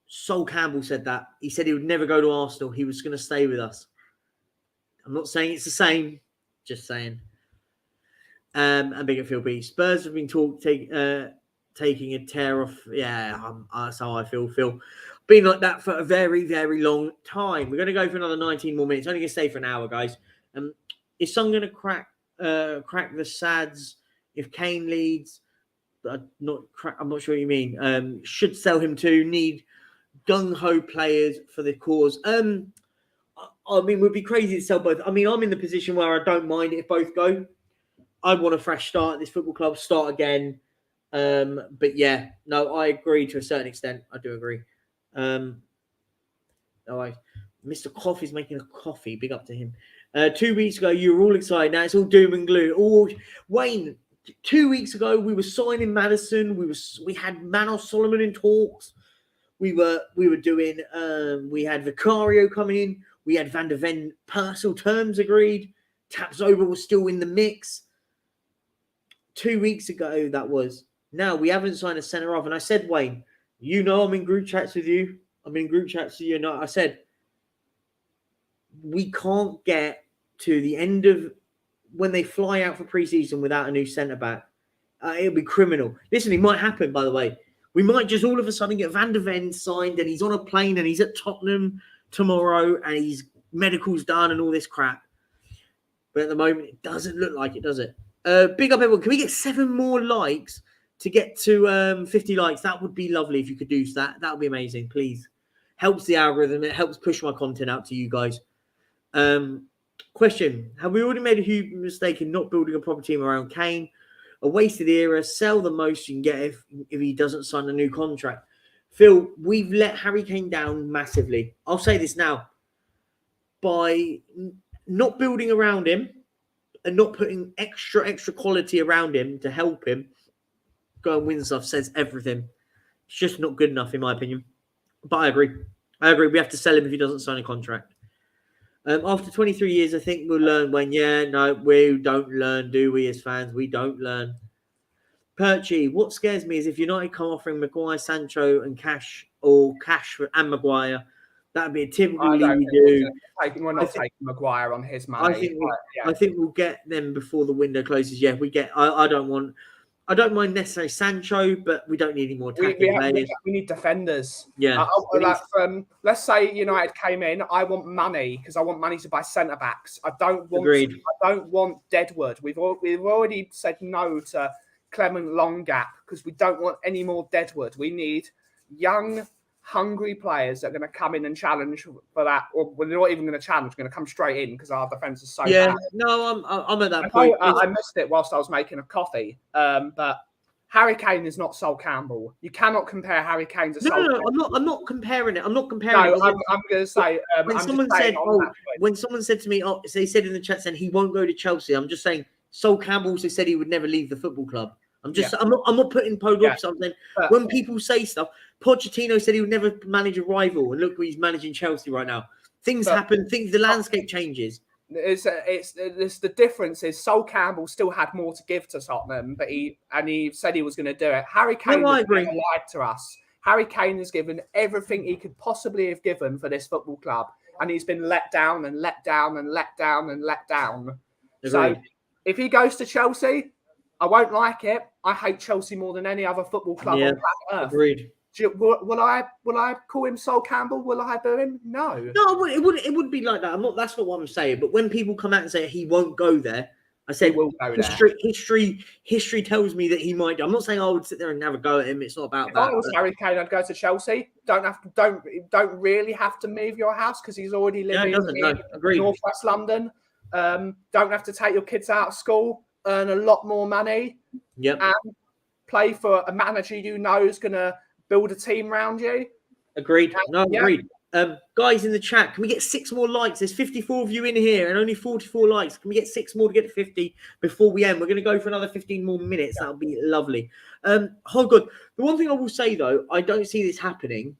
Sol Campbell said that. He said he would never go to Arsenal. He was going to stay with us. I'm not saying it's the same. Just saying. And big at Phil B. Spurs have been taking a tear off. Yeah, that's how I feel. Phil, been like that for a very, very long time. We're going to go for another 19 more minutes. Only going to stay for an hour, guys. Is Son going to crack the Sads if Kane leads? I'm not sure what you mean. Should sell him too. Need gung-ho players for the cause. I mean, it would be crazy to sell both. I mean, I'm in the position where I don't mind it if both go. I want a fresh start at this football club, start again. But yeah, no, I agree to a certain extent. I do agree. Mr. Coffee's making a coffee. Big up to him. 2 weeks ago, you were all excited. Now it's all doom and gloom. Wayne, 2 weeks ago, we were signing Madison. We had Manos Solomon in talks. We were doing. We had Vicario coming in. We had Van de Ven personal terms agreed. Tapsoba was still in the mix. 2 weeks ago, that was. Now we haven't signed a centre off. And I said, Wayne, you know I'm in group chats with you. I'm in group chats with you. And I said, we can't get to the end of when they fly out for pre-season without a new centre-back. It'll be criminal. Listen, it might happen, by the way. We might just all of a sudden get Van de Ven signed and he's on a plane and he's at Tottenham tomorrow and his medical's done and all this crap. But at the moment, it doesn't look like it, does it? Big up, everyone. Can we get 7 more likes to get to 50 likes? That would be lovely if you could do that. That would be amazing, please. Helps the algorithm. It helps push my content out to you guys. Question. Have we already made a huge mistake in not building a proper team around Kane? A wasted era. Sell the most you can get if he doesn't sign a new contract. Phil, we've let Harry Kane down massively. I'll say this now. By not building around him and not putting extra quality around him to help him go and win stuff says everything. It's just not good enough, in my opinion. But I agree. We have to sell him if he doesn't sign a contract. After 23 years, I think we'll learn when, we don't learn, do we, as fans? We don't learn. Perchy, what scares me is if United come offering Maguire, Sancho, and cash and Maguire, that would be a typical league we do. We're not taking Maguire on his money. I think we'll get them before the window closes. Yeah, I don't mind necessarily Sancho, but we don't need any more attacking players. We need defenders. Yeah. Let's say United came in. I want money because I want money to buy centre backs. I don't want Deadwood. We've already said no to Clement Longgap because we don't want any more Deadwood. We need young, hungry players that are going to come in and challenge for that. Or they're not even going to challenge. They're going to come straight in because our defence is so bad. No, I'm at that point. I missed it whilst I was making a coffee. But Harry Kane is not Sol Campbell. You cannot compare Harry Kane to Sol Campbell. I'm not comparing it. I'm going to say when someone said to me, they said in the chat saying he won't go to Chelsea. I'm just saying Sol Campbell also said he would never leave the football club. I'm not putting Pogba up something. When people say stuff, Pochettino said he would never manage a rival, and look, he's managing Chelsea right now. Things happen. The landscape changes. It's the difference is Sol Campbell still had more to give to Tottenham, but he said he was going to do it. Harry Kane has never lied to us. Harry Kane has given everything he could possibly have given for this football club, and he's been let down and let down and let down and let down. Agreed. So if he goes to Chelsea, I won't like it. I hate Chelsea more than any other football club on planet Earth. Agreed. Will I call him Sol Campbell? Will I boo him? No. No, it wouldn't be like that. That's not what I'm saying. But when people come out and say he won't go there, I say history tells me that he might. I'm not saying I would sit there and have a go at him. It's not about that. If I was Harry Kane, I'd go to Chelsea. Don't really have to move your house because he's already living in Northwest London. Don't have to take your kids out of school. Earn a lot more money. Yep. And play for a manager you know is going to build a team around you. Agreed. Agreed. Guys in the chat, can we get 6 more likes? There's 54 of you in here and only 44 likes. Can we get 6 more to get to 50 before we end? We're going to go for another 15 more minutes. That'll be lovely. Oh God, the one thing I will say though, I don't see this happening.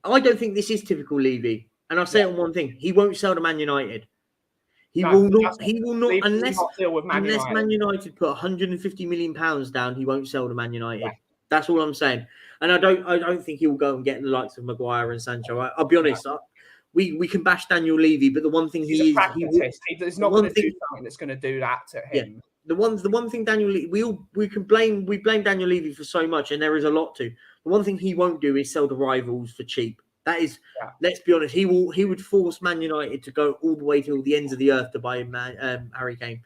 I don't think this is typical Levy, and I'll say it on one thing: he won't sell to Man United. He will not unless Man United put 150 million pounds down. He won't sell to Man United. Yeah. That's all I'm saying. And I don't think he will go and get the likes of Maguire and Sancho. I'll be honest. We can bash Daniel Levy, but the one thing he's not going to do something that's going to do that to him. Yeah. The one thing Daniel Levy, we blame Daniel Levy for so much, and there is a lot to. The one thing he won't do is sell to rivals for cheap. That is, let's be honest, he would force Man United to go all the way to the ends of the earth to buy Harry Kane.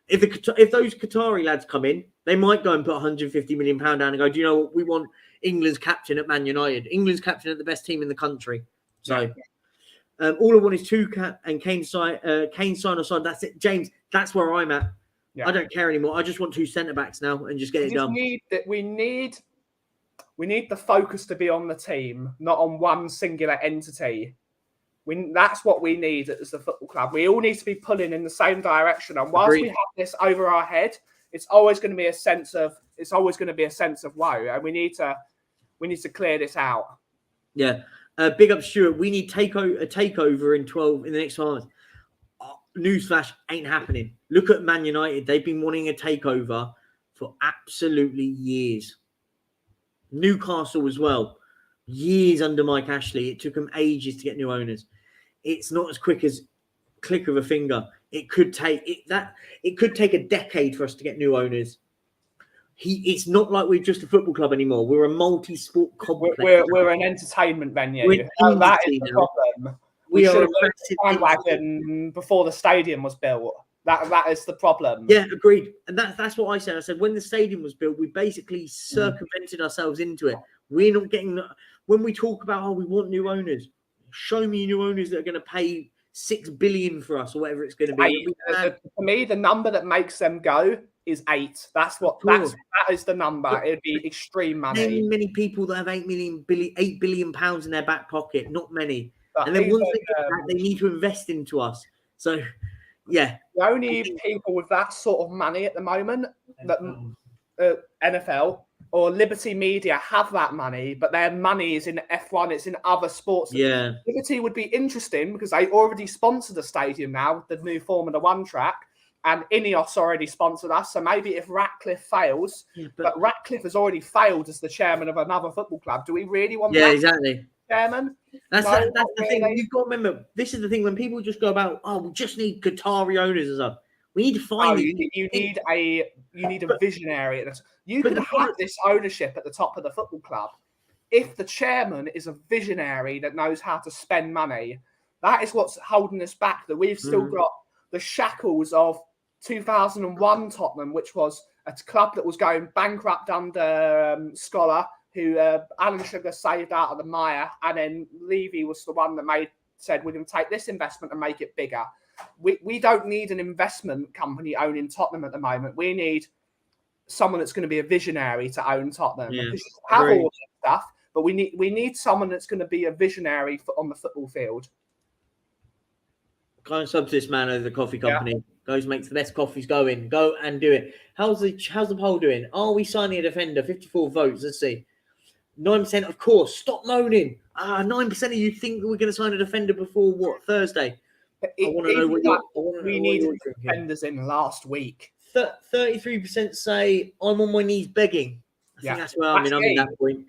If those Qatari lads come in, they might go and put 150 million pound down and go, do you know what? We want England's captain at Man United. England's captain at the best team in the country. So all I want is Tuchel and Kane sign or sign. That's it, James. That's where I'm at. Yeah. I don't care anymore. I just want 2 centre backs now and just get it done. We need the focus to be on the team, not on one singular entity. That's what we need as the football club. We all need to be pulling in the same direction. And whilst we have this over our head, it's always going to be a sense of woe, and we need to clear this out. Yeah, big up Stuart. We need a takeover in the next 12 months. Newsflash, ain't happening. Look at Man United. They've been wanting a takeover for absolutely years. Newcastle as well. Years under Mike Ashley. It took them ages to get new owners. It's not as quick as click of a finger. It could take a decade for us to get new owners. It's not like we're just a football club anymore. We're a multi-sport complex. We're an entertainment venue. That is the problem. We should have moved the bandwagon before the stadium was built. That is the problem. Yeah, agreed. And that's what I said. I said when the stadium was built, we basically circumvented ourselves into it. We're not getting when we talk about we want new owners. Show me new owners that are going to pay 6 billion for us or whatever it's going to be. For me, the number that makes them go is 8. That is the number. It'd be extreme money. Many people that have 8 billion pounds in their back pocket. Not many. But and then once they need to invest into us. So. Yeah, the only people with that sort of money at the moment that NFL or Liberty Media have that money, but their money is in F1, it's in other sports. Yeah, Liberty would be interesting because they already sponsor the stadium now, the new Formula One track, and Ineos already sponsored us. So maybe if Ratcliffe fails, but Ratcliffe has already failed as the chairman of another football club. Do we really want? Yeah, exactly. Chairman. That's the thing. You've got to remember, this is the thing when people just go about, we just need Qatari owners and stuff. We need to find you need a visionary. You can have this ownership at the top of the football club. If the chairman is a visionary that knows how to spend money, that is what's holding us back. That we've still got the shackles of 2001 Tottenham, which was a club that was going bankrupt under Scholar, who Alan Sugar saved out of the mire, and then Levy was the one that said, we're going to take this investment and make it bigger. We don't need an investment company owning Tottenham at the moment. We need someone that's going to be a visionary to own Tottenham. Yeah, have all that stuff, but we need someone that's going to be a visionary on the football field. Kind of sub this man over the coffee company. Yeah. Goes makes the best coffees going. Go and do it. How's the poll doing? Are we signing a defender? 54 votes. Let's see. 9%, of course. Stop moaning. 9% of you think that we're going to sign a defender before Thursday? I want to know what we needed defenders in last week. 33% say I'm on my knees begging. I think that's where I'm in that point.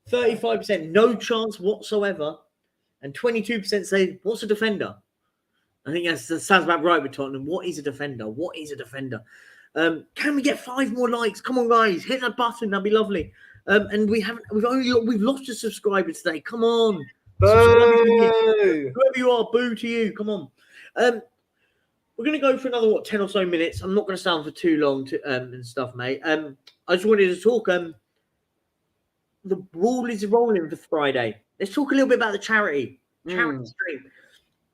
35% no chance whatsoever, and 22% say what's a defender. I think that sounds about right with Tottenham. What is a defender? What is a defender? Can we get 5 more likes? Come on, guys, hit that button. That'd be lovely. And we've lost a subscriber today. Come on, boo! Whoever you are, boo to you. Come on. We're gonna go for another 10 or so minutes. I'm not gonna stand for too long and stuff, mate. I just wanted to talk. The ball is rolling for Friday. Let's talk a little bit about the charity stream.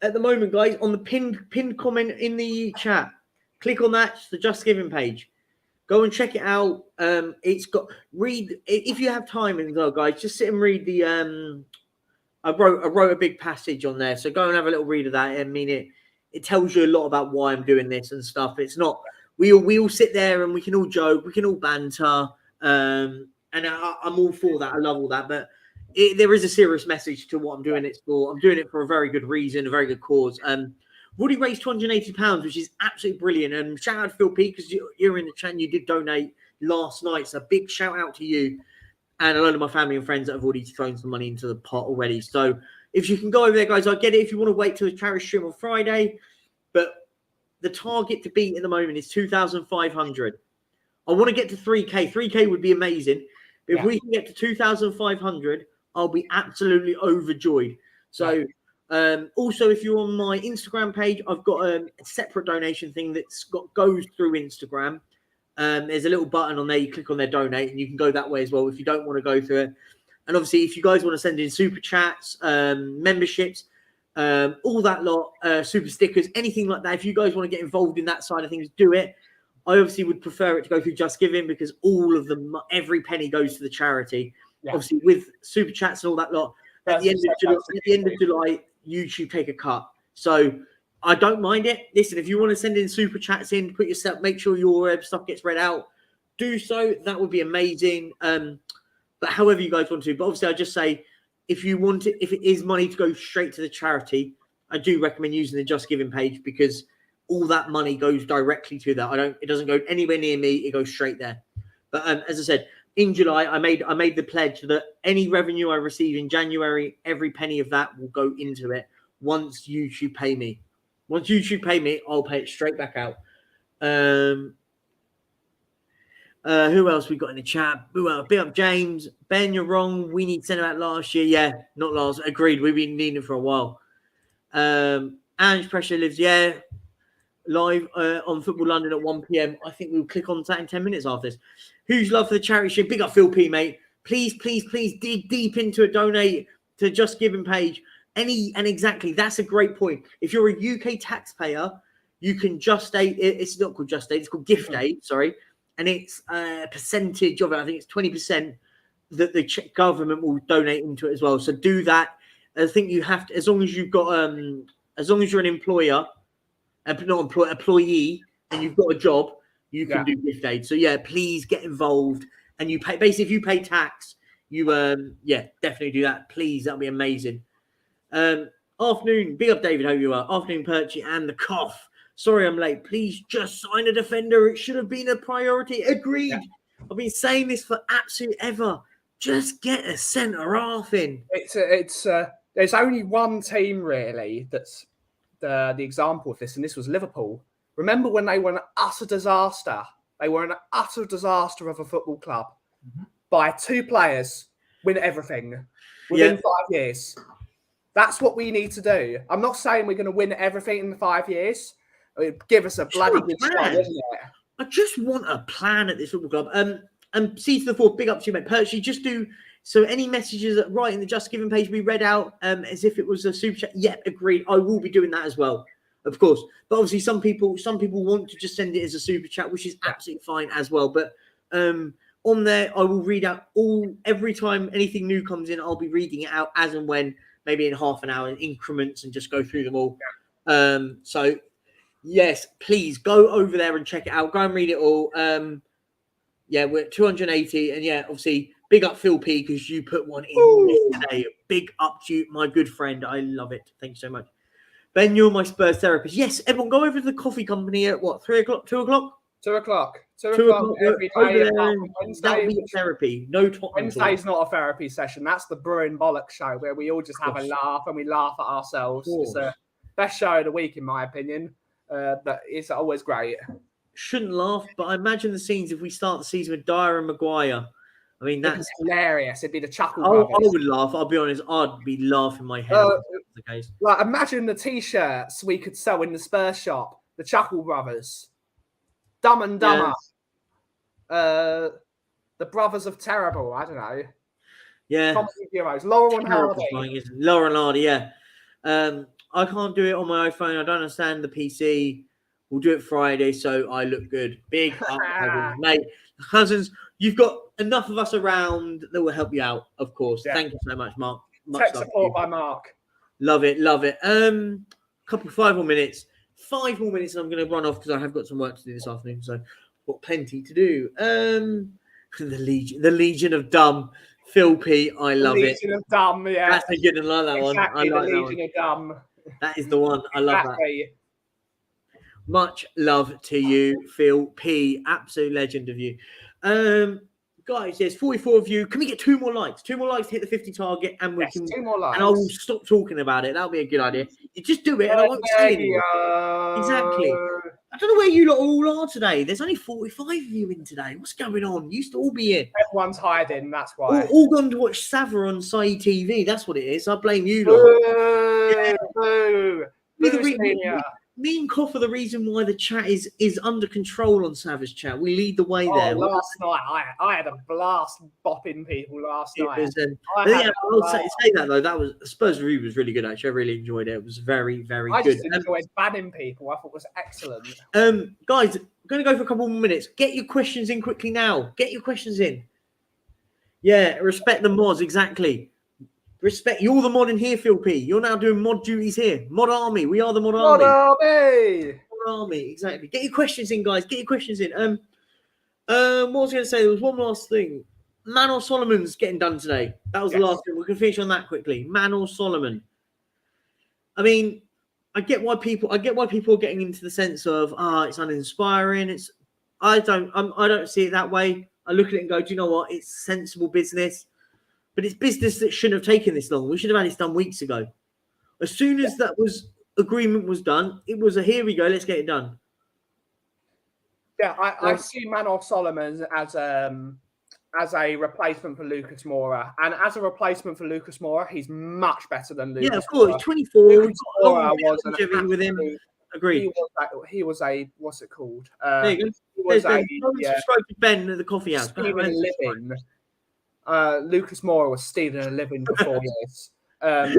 At the moment, guys, on the pinned comment in the chat, click on that. It's the Just Giving page. Go and check it out. It's got read if you have time, and guys, just sit and read the. I wrote a big passage on there, so go and have a little read of that. I mean, it tells you a lot about why I'm doing this and stuff. It's not we all sit there and we can all joke, we can all banter, and I'm all for that. I love all that, but there is a serious message to what I'm doing it for. I'm doing it for a very good reason, a very good cause. We've already raised £280, which is absolutely brilliant. And shout out to Phil P, because you're in the chat and you did donate last night. So big shout out to you and a lot of my family and friends that have already thrown some money into the pot already. So if you can go over there, guys, I get it. If you want to wait till the charity stream on Friday, but the target to beat at the moment is 2,500. I want to get to 3K. 3K would be amazing. If we can get to 2,500, I'll be absolutely overjoyed. So also, if you're on my Instagram page, I've got a separate donation thing goes through Instagram. There's a little button on there. You click on there, donate, and you can go that way as well if you don't want to go through it. And obviously, if you guys want to send in super chats, memberships, all that lot, super stickers, anything like that, if you guys want to get involved in that side of things, do it. I obviously would prefer it to go through Just Giving, because all of them, every penny goes to the charity. Yeah. Obviously, with super chats and all that lot, at the end of July, YouTube take a cut. So I don't mind it. Listen, if you want to send in super chats in, make sure your stuff gets read out. Do so. That would be amazing. But however you guys want to. But obviously, I just say, if it is money to go straight to the charity, I do recommend using the Just Giving page, because all that money goes directly to that. It doesn't go anywhere near me. It goes straight there. But as I said, in July, I made the pledge that any revenue I receive in January, every penny of that will go into it once YouTube pay me. Once YouTube pay me, I'll pay it straight back out. Who else we got in the chat? Big up James. Ben, you're wrong. We need centre back last year. Yeah, not last. Agreed. We've been needing it for a while. Ange Pressure lives, live on Football London at 1 p.m. I think we'll click on that in 10 minutes after this. Who's love for the charity stream? Big up Phil P, mate. Please dig deep into a donate to Just Giving page. Exactly, that's a great point. If you're a UK taxpayer, you can Just Aid. It's not called Just Aid. It's called Gift Aid. Sorry, and it's a percentage of it. I think it's 20% that the government will donate into it as well. So do that. I think you have to, as long as you've got, as long as you're an employer. Employee, and you've got a job, you can do gift aid. So please get involved, and you pay. Basically, if you pay tax, you definitely do that. Please, that'll be amazing. Afternoon, big up David. How you are? Afternoon, Perchy and the cough. Sorry, I'm late. Please just sign a defender. It should have been a priority. Agreed. Yeah. I've been saying this for absolute ever. Just get a centre half in. There's only one team really that's the example of this, and this was Liverpool. Remember when they were an utter disaster? They were an utter disaster of a football club. By 2 players, win everything within 5 years. That's what we need to do. I'm not saying we're going to win everything in the 5 years. Give us a bloody good start, isn't it? I just want a plan at this football club. C to the 4, big up to you, mate. Percy, just do. So any messages that right in the Just Giving page we read out as if it was a super chat. Yeah, agreed. I will be doing that as well, of course. But obviously, some people want to just send it as a super chat, which is absolutely fine as well. But on there, I will read out every time anything new comes in. I'll be reading it out as and when, maybe in half an hour in increments, and just go through them all. So yes, please go over there and check it out. Go and read it all. We're at 280, and obviously. Big up Phil P, because you put one in yesterday. Big up to you, my good friend. I love it. Thank you so much. Ben, you're my Spurs therapist. Yes, everyone, go over to the coffee company at what, 3 o'clock, 2 o'clock? 2 o'clock. 2 o'clock every day. That'll be therapy. No Tottenham. Wednesday's not a therapy session. That's the Brewing Bollocks show, where we all just have a laugh and we laugh at ourselves. It's the best show of the week, in my opinion. But it's always great. Shouldn't laugh, but I imagine the scenes if we start the season with Dyer and Maguire. I mean, that's hilarious. It'd be the chuckle brothers. I would laugh. I'll be honest. I'd be laughing my head off. The case. Like, imagine the T-shirts we could sell in the Spurs shop. The Chuckle Brothers, Dumb and Dumber, the Brothers of Terrible. I don't know. Yeah. Comedy heroes. Laurel and Hardy. Laurel and Hardy. Yeah. I can't do it on my iPhone. I don't understand the PC. We'll do it Friday, so I look good. Big up, mate. Cousins, you've got enough of us around that will help you out, of course. Yeah. Thank you so much, Mark. Much Tech love to support you. by Mark. Love it. Couple 5 more minutes. 5 more minutes, and I'm going to run off because I have got some work to do this afternoon. So, got plenty to do. The Legion of Dumb, Phil P. I love it. Legion of Dumb, yeah. That's a good one. I like that one. Exactly, I like the that Legion one. of Dumb. That is the one. I love that. Exactly. Much love to you, Phil P. Absolute legend of you. Guys, there's 44 of you. Can we get 2 more likes? 2 more likes to hit the 50 target, and we Yes, can. 2 more likes. And I will stop talking about it. That'll be a good idea. You just do it, and I won't say anything. Exactly. I don't know where you lot all are today. There's only 45 of you in today. What's going on? You used to all be here. Everyone's hiding. That's why. All gone to watch Sava on Sai TV. That's what it is. I blame you lot. Me and Koff are the reason why the chat is under control on Sava's chat. We lead the way there. Last night, I had a blast bopping people last night. I'll say that though. That was Spurs review was really good. Actually, I really enjoyed it. It was very, very good. I just enjoyed banning people. I thought it was excellent. Guys, I'm going to go for a couple more minutes. Get your questions in quickly now. Get your questions in. Yeah, respect the mods exactly. Respect. You're the mod in here, Phil P. You're now doing mod duties here. Mod Army. We are the Mod Army. Mod Army, exactly. Get your questions in, guys. Get your questions in. What was I going to say? There was one last thing. Manor Solomon's getting done today. That was the last thing. We can finish on that quickly. Manor Solomon. I mean, I get why people are getting into the sense of it's uninspiring. I don't see it that way. I look at it and go, do you know what? It's sensible business. But it's business that shouldn't have taken this long. We should have had this done weeks ago. As soon as agreement was done, it was here we go, let's get it done. Yeah, I see Manor Solomon as a replacement for Lucas Moura. And as a replacement for Lucas Moura, he's much better than Lucas. Yeah, of course. Moura. 24. Lucas Moura was an absolute, with him. Agreed. He was a what's it called? There you go. Subscribe to Ben at the coffee house. Lucas Moura was stealing a living before this. I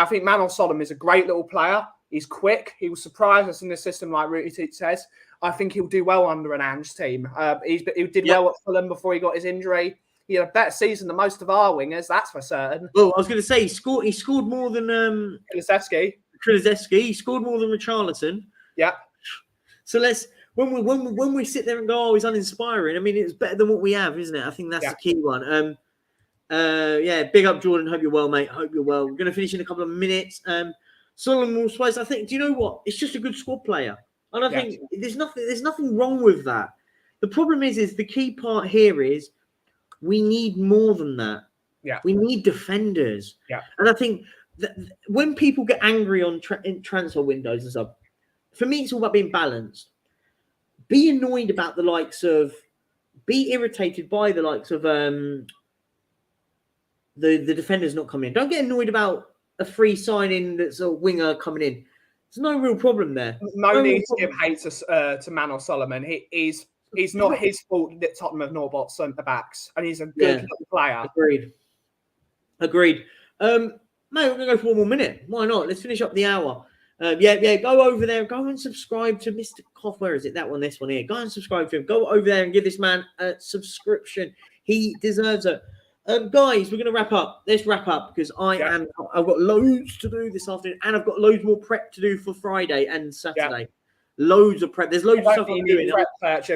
think Manor Solomon is a great little player. He's quick. He will surprise us in the system, like Ruti says. I think he'll do well under an Ange team. He did well at Fulham before he got his injury. He had a better season than most of our wingers, that's for certain. Well, I was going to say he scored more than Kulusevski. He scored more than Richarlison. Yeah. So when we sit there and go, he's uninspiring. I mean, it's better than what we have, isn't it? I think that's the key one. Big up, Jordan. Hope you're well, mate. Hope you're well. We're going to finish in a couple of minutes. Solomon will spice. I think. Do you know what? It's just a good squad player, and I think there's nothing wrong with that. The problem is the key part here is we need more than that. Yeah, we need defenders. Yeah, and I think that when people get angry on transfer windows and stuff, for me, it's all about being balanced. Be annoyed about be irritated by the likes of the defenders not coming in. Don't get annoyed about a free signing that's a winger coming in. There's no real problem there. No need to give hate to Manor Solomon. It's not his fault that Tottenham have not bought centre backs, and he's a good player. Agreed. Mate, we're gonna go for one more minute. Why not? Let's finish up the hour. Go over there. Go and subscribe to Mr. Koff. Where is it? That one, this one here. Go and subscribe to him. Go over there and give this man a subscription. He deserves it. Guys, we're going to wrap up. Let's wrap up because I've got loads to do this afternoon, and I've got loads more prep to do for Friday and Saturday. Yeah. Loads of prep. There's loads of stuff I'm doing.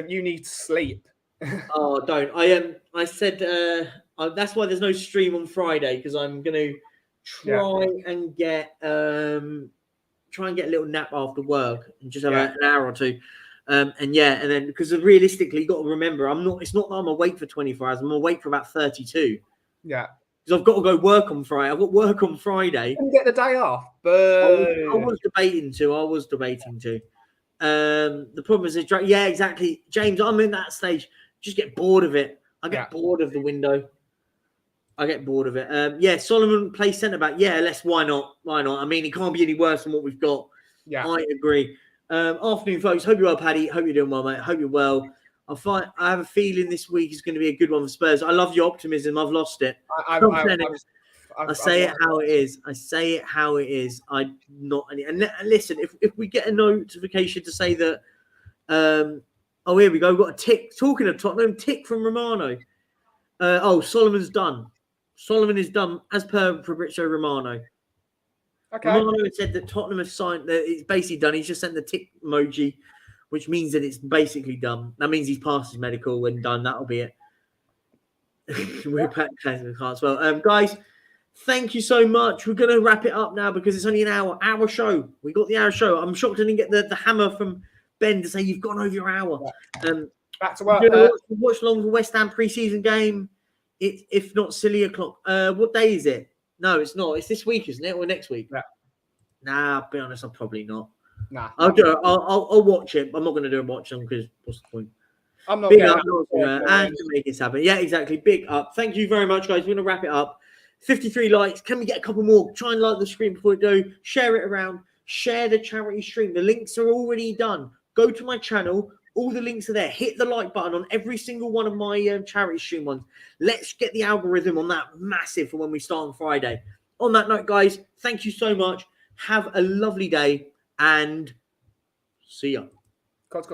You need to sleep. Oh, don't. I said that's why there's no stream on Friday because I'm going to try and get a little nap after work and just have an hour or two. And then because realistically, you got to remember, it's not that I'm awake for 24 hours. I'm awake for about 32. Yeah. Because I've got to go work on Friday. I've got work on Friday. And get the day off. But I was debating to. The problem is, exactly. James, I'm in that stage. Just get bored of it. I get bored of the window. I get bored of it. Solomon plays centre back. Why not? I mean, it can't be any worse than what we've got. Yeah, I agree. Afternoon, folks. Hope you're well, Paddy. Hope you're doing well, mate. Hope you're well. I have a feeling this week is going to be a good one for Spurs. I love your optimism. I've lost it. I say it how it is. I'm not any. And listen, if we get a notification to say that, here we go. We've got a tick. Talking of Tottenham, tick from Romano. Solomon's done. Solomon is done as per Fabrizio Romano. Okay. Romano had said that Tottenham have signed that it's basically done. He's just sent the tick emoji, which means that it's basically done. That means he's passed his medical and done. That'll be it. We're back as well. Guys, thank you so much. We're going to wrap it up now because it's only an hour show. We got the hour show. I'm shocked I didn't get the hammer from Ben to say you've gone over your hour. Back to work. Watch along the West Ham preseason game. If not silly o'clock. What day is it? No, it's not. It's this week, isn't it? Or next week? Yeah. Nah, I'll be honest, I'm probably not. Nah. I'll do it. I'll watch it. I'm not going to do a watch them because what's the point? I'm not Big getting up, and to make this happen. Yeah, exactly. Big up. Thank you very much, guys. We're going to wrap it up. 53 likes. Can we get a couple more? Try and like the stream before we do. Share it around. Share the charity stream. The links are already done. Go to my channel. All the links are there. Hit the like button on every single one of my charity stream ones. Let's get the algorithm on that massive for when we start on Friday. On that note, guys, thank you so much. Have a lovely day and see ya. Cut.